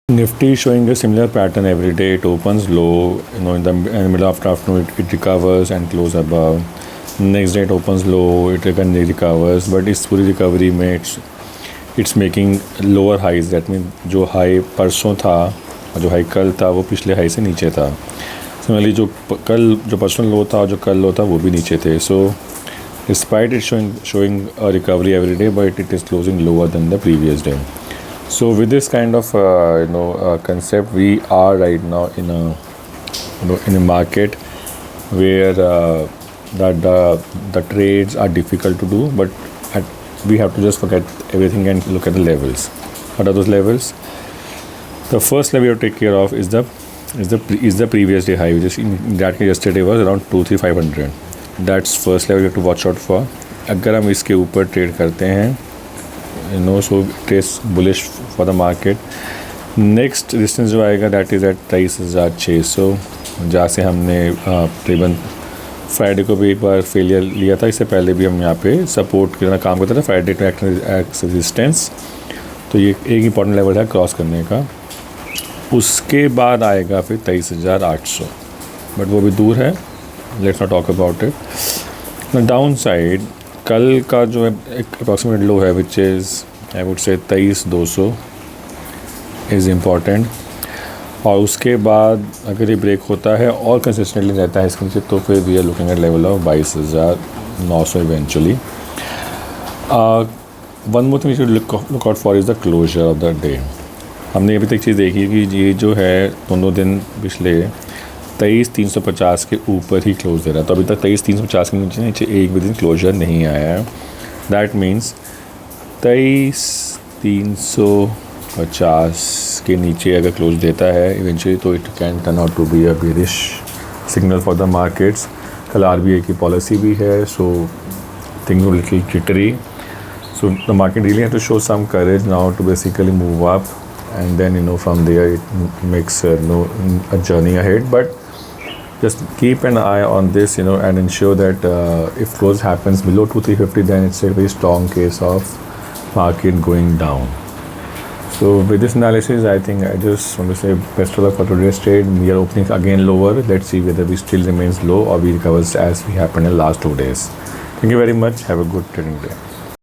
Nifty is showing a similar pattern every day. It opens low, in the middle of the afternoon it recovers and close above. Next day it opens low, it again recovers, but इस पूरी recovery में it's making lower highs. That means जो high परसों था और जो high कल था वो पिछले high से नीचे था. Similarly जो परसों low था और जो कल low था वो भी नीचे थे. So despite it showing a recovery every day, but it is closing lower than the previous day. So with this kind of concept, we are right now in a market where the trades are difficult to do, but we have to just forget everything and look at the levels. What are those levels? The first level we have to take care of is the previous day high, which is in that case yesterday was around 23500. That's first level you have to watch out for. अगर हम इसके ऊपर trade करते हैं, so it is bullish for the market. Next distance जो आएगा that is at 23,600, जहाँ से हमने तकरीबन फ्राइडे को भी एक बार फेलियर लिया था. इससे पहले भी हम यहाँ पे सपोर्ट करना काम करता था. Friday to act as resistance, तो ये एक इंपॉर्टेंट लेवल है क्रॉस करने का. उसके बाद आएगा फिर 23,800, बट वो भी दूर है. Let's not talk about it. Down side कल का जो है एक अप्रॉक्सीमेट लो है which is I would say 23,200 is important. और उसके बाद अगर ये ब्रेक होता है और कंसिस्टेंटली रहता है इसके नीचे, तो फिर we are looking at level of 22,900 eventually. One more thing we should look out for is the closure of the day. हमने अभी तक चीज़ देखी कि ये जो है दोनों दिन पिछले 23,350 के ऊपर ही क्लोज दे रहा है. तो अभी तक 23,350 के नीचे एक भी दिन क्लोजर नहीं आया है. दैट मीन्स 23,350 के नीचे अगर क्लोज देता है इवेंचुअली, तो it can turn out to be a bearish signal for the markets. कल RBI की पॉलिसी भी है, so things little jittery. So the market really have to show some courage now to basically move up, and then from there it makes a journey ahead. But just keep an eye on this, and ensure that if close happens below 2350, then it's a very strong case of market going down. So with this analysis, I think I just want to say best of luck for today's trade. We are opening again lower. Let's see whether we still remains low or we recovers as we happened in the last 2 days. Thank you very much. Have a good trading day.